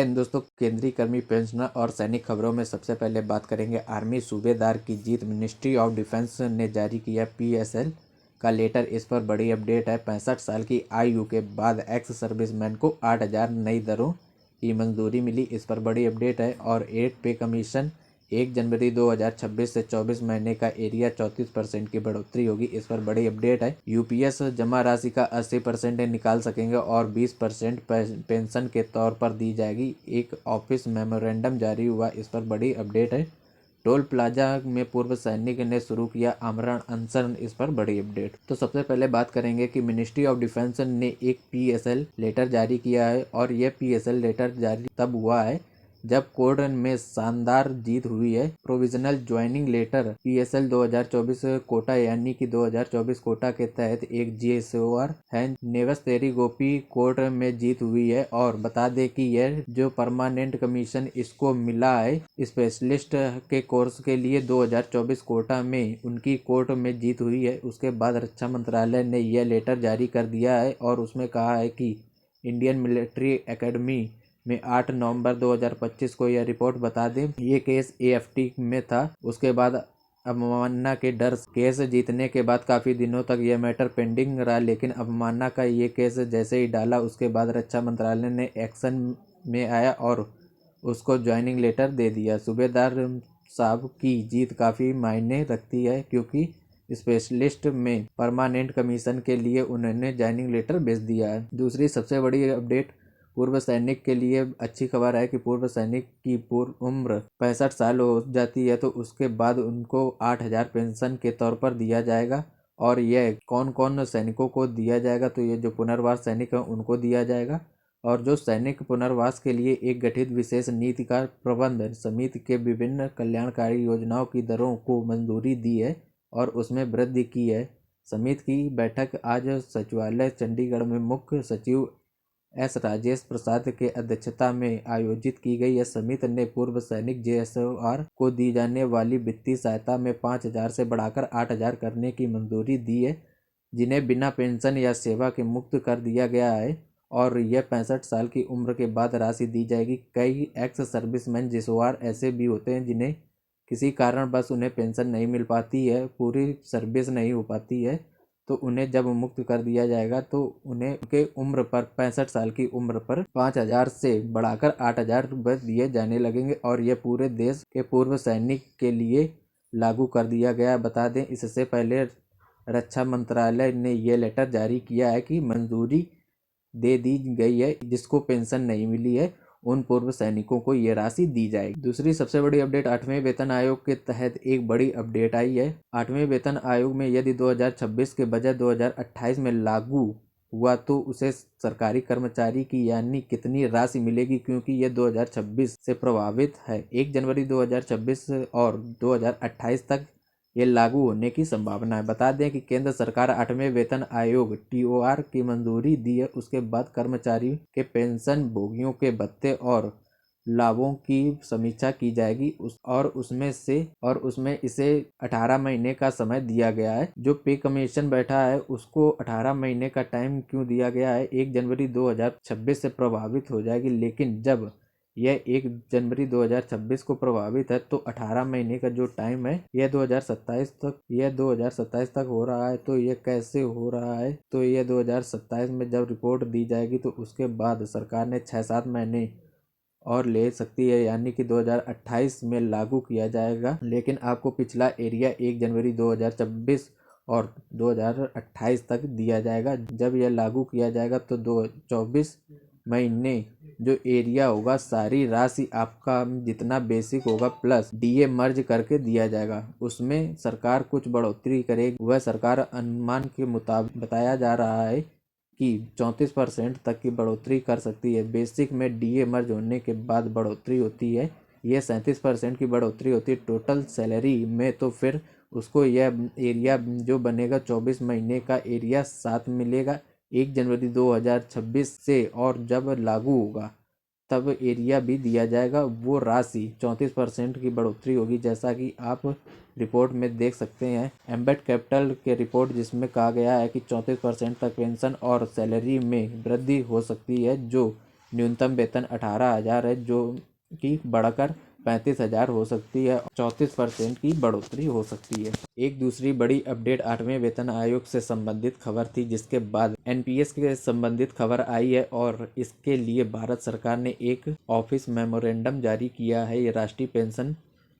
जय हिंद दोस्तों। केंद्रीय कर्मी पेंशनर और सैनिक खबरों में सबसे पहले बात करेंगे आर्मी सूबेदार की जीत। मिनिस्ट्री ऑफ डिफेंस ने जारी किया पीएसएल का लेटर। इस पर बड़ी अपडेट है। 65 साल की आयु के बाद एक्स सर्विसमैन को 8,000 नई दरों की मंजूरी मिली। इस पर बड़ी अपडेट है। और 8 पे कमीशन 1 जनवरी 2026 से 24 महीने का एरिया 34% की बढ़ोतरी होगी। इस पर बड़ी अपडेट है। यूपीएस जमा राशि का 80% निकाल सकेंगे और 20% पेंशन के तौर पर दी जाएगी। एक ऑफिस मेमोरेंडम जारी हुआ। इस पर बड़ी अपडेट है। टोल प्लाजा में पूर्व सैनिक ने शुरू किया आमरण अनशन। इस पर बड़ी अपडेट। तो सबसे पहले बात करेंगे कि मिनिस्ट्री ऑफ डिफेंस ने एक पीएसएल लेटर जारी किया है। और यह पीएसएल लेटर जारी तब हुआ है जब कोर्ट में शानदार जीत हुई है। Provisional joining letter PSL 2024 quota यानी कि 2024 कोटा के तहत एक जेएसओआर है नेवस तेरी गोपी कोर्ट में जीत हुई है। और बता दें कि यह जो परमानेंट कमीशन इसको मिला है स्पेशलिस्ट के कोर्स के लिए 2024 कोटा में उनकी कोर्ट में जीत हुई है। उसके बाद रक्षा मंत्रालय ने यह लेटर जारी कर दिया है और उसमें कहा है कि इंडियन मिलिट्री एकेडमी में 8 नवंबर 2025 को यह रिपोर्ट बता दें। ये केस एएफटी में था। उसके बाद अवमानना के डर केस जीतने के बाद काफ़ी दिनों तक यह मैटर पेंडिंग रहा, लेकिन अवमानना का ये केस जैसे ही डाला उसके बाद रक्षा मंत्रालय ने एक्शन में आया और उसको ज्वाइनिंग लेटर दे दिया। सूबेदार साहब की जीत काफ़ी मायने रखती है क्योंकि स्पेशलिस्ट में परमानेंट कमीशन के लिए उन्होंने ज्वाइनिंग लेटर भेज दिया है। दूसरी सबसे बड़ी अपडेट पूर्व सैनिक के लिए अच्छी खबर है कि पूर्व सैनिक की पूर्व उम्र 65 साल हो जाती है तो उसके बाद उनको 8,000 पेंशन के तौर पर दिया जाएगा। और यह कौन कौन सैनिकों को दिया जाएगा, तो ये जो पुनर्वास सैनिक हैं उनको दिया जाएगा। और जो सैनिक पुनर्वास के लिए एक गठित विशेष नीति का प्रबंधन समिति के विभिन्न कल्याणकारी योजनाओं की दरों को मंजूरी दी है और उसमें वृद्धि की है। समिति की बैठक आज सचिवालय चंडीगढ़ में मुख्य सचिव एस राजेश प्रसाद के अध्यक्षता में आयोजित की गई। यह समिति ने पूर्व सैनिक जेएसओआर को दी जाने वाली वित्तीय सहायता में 5,000 से बढ़ाकर 8,000 करने की मंजूरी दी है, जिन्हें बिना पेंशन या सेवा के मुक्त कर दिया गया है। और यह 65 साल की उम्र के बाद राशि दी जाएगी। कई एक्स सर्विसमैन जेएसओआर ऐसे भी होते हैं जिन्हें किसी कारणवश उन्हें पेंशन नहीं मिल पाती है, पूरी सर्विस नहीं हो पाती है, तो उन्हें जब मुक्त कर दिया जाएगा तो उन्हें उनके उम्र पर 65 साल की उम्र पर 5,000 से बढ़ाकर 8,000 रुपये दिए जाने लगेंगे। और यह पूरे देश के पूर्व सैनिक के लिए लागू कर दिया गया। बता दें इससे पहले रक्षा मंत्रालय ने यह लेटर जारी किया है कि मंजूरी दे दी गई है जिसको पेंशन नहीं मिली है उन पूर्व सैनिकों को ये राशि दी जाएगी। दूसरी सबसे बड़ी अपडेट 8वें वेतन आयोग के तहत एक बड़ी अपडेट आई है। 8वें वेतन आयोग में यदि 2026 के बजट 2028 में लागू हुआ तो उसे सरकारी कर्मचारी की यानी कितनी राशि मिलेगी, क्योंकि यह 2026 से प्रभावित है। 1 जनवरी 2026 और 2028 तक ये लागू होने की संभावना है। बता दें कि केंद्र सरकार 8वें वेतन आयोग टीओआर की मंजूरी दी है। उसके बाद कर्मचारी के पेंशन भोगियों के भत्ते और लाभों की समीक्षा की जाएगी उसमें इसे 18 महीने का समय दिया गया है। जो पे कमीशन बैठा है उसको 18 महीने का टाइम क्यों दिया गया है, 1 जनवरी 2026 से प्रभावित हो जाएगी, लेकिन जब यह 1 जनवरी 2026 को प्रभावित है तो 18 महीने का जो टाइम है यह 2027 तक हो रहा है। तो यह कैसे हो रहा है, तो यह 2027 में जब रिपोर्ट दी जाएगी तो उसके बाद सरकार ने 6-7 महीने और ले सकती है, यानी कि 2028 में लागू किया जाएगा। लेकिन आपको पिछला एरिया 1 जनवरी 2026 और 2028 तक दिया जाएगा। जब यह लागू किया जाएगा तो 24 महीने जो एरिया होगा सारी राशि आपका जितना बेसिक होगा प्लस डीए मर्ज करके दिया जाएगा। उसमें सरकार कुछ बढ़ोतरी करेगी। वह सरकार अनुमान के मुताबिक बताया जा रहा है कि 34% तक की बढ़ोतरी कर सकती है। बेसिक में डीए मर्ज होने के बाद बढ़ोतरी होती है, यह 37% की बढ़ोतरी होती है टोटल सैलरी में। तो फिर उसको यह एरिया जो बनेगा 24 महीने का एरिया साथ मिलेगा 1 जनवरी 2026 से, और जब लागू होगा तब एरिया भी दिया जाएगा। वो राशि 34% की बढ़ोतरी होगी, जैसा कि आप रिपोर्ट में देख सकते हैं एम्बेड कैपिटल के रिपोर्ट, जिसमें कहा गया है कि 34% तक पेंशन और सैलरी में वृद्धि हो सकती है, जो न्यूनतम वेतन 18,000 है, जो कि बढ़कर 35,000 हो सकती है। 34% की बढ़ोतरी हो सकती है। एक दूसरी बड़ी अपडेट 8वें वेतन आयोग से संबंधित खबर थी, जिसके बाद एनपीएस के संबंधित खबर आई है और इसके लिए भारत सरकार ने एक ऑफिस मेमोरेंडम जारी किया है। ये राष्ट्रीय पेंशन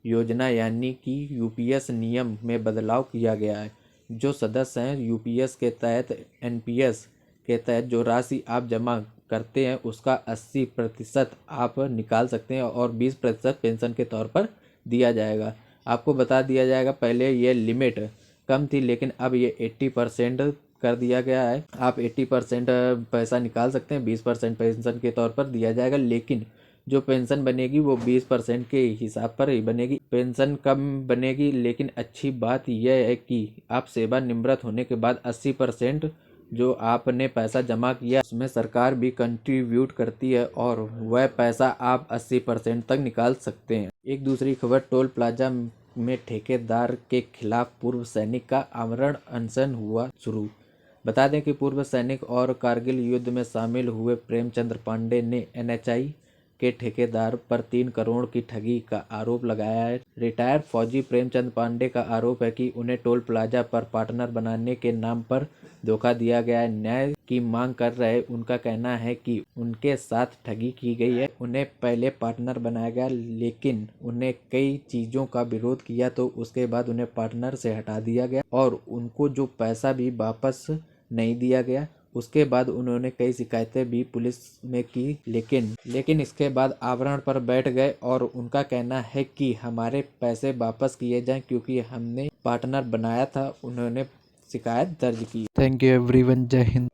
योजना यानी कि यूपीएस नियम में बदलाव किया गया है। जो सदस्य हैं यूपीएस के तहत, एनपीएस के तहत जो राशि आप जमा करते हैं उसका 80% आप निकाल सकते हैं और 20% पेंशन के तौर पर दिया जाएगा। आपको बता दिया जाएगा, पहले ये लिमिट कम थी लेकिन अब ये 80% कर दिया गया है। आप 80% पैसा निकाल सकते हैं, 20% पेंशन के तौर पर दिया जाएगा, लेकिन जो पेंशन बनेगी वो 20% के हिसाब पर ही बनेगी। पेंशन कम बनेगी, लेकिन अच्छी बात यह है कि आप सेवानिवृत्त होने के बाद 80% जो आपने पैसा जमा किया उसमें सरकार भी कंट्रीब्यूट करती है और वह पैसा आप 80% तक निकाल सकते हैं। एक दूसरी खबर, टोल प्लाजा में ठेकेदार के खिलाफ पूर्व सैनिक का आमरण अनशन हुआ शुरू। बता दें कि पूर्व सैनिक और कारगिल युद्ध में शामिल हुए प्रेमचंद्र पांडे ने एनएचआई के ठेकेदार पर 3 करोड़ की ठगी का आरोप लगाया है। रिटायर्ड फौजी प्रेमचंद पांडे का आरोप है कि उन्हें टोल प्लाजा पर पार्टनर बनाने के नाम पर धोखा दिया गया है। न्याय की मांग कर रहे उनका कहना है कि उनके साथ ठगी की गई है। उन्हें पहले पार्टनर बनाया गया, लेकिन उन्हें कई चीज़ों का विरोध किया तो उसके बाद उन्हें पार्टनर से हटा दिया गया और उनको जो पैसा भी वापस नहीं दिया गया। उसके बाद उन्होंने कई शिकायतें भी पुलिस में की, लेकिन इसके बाद आवरण पर बैठ गए और उनका कहना है कि हमारे पैसे वापस किए जाएं क्योंकि हमने पार्टनर बनाया था। उन्होंने शिकायत दर्ज की। Thank you everyone. जय हिंद।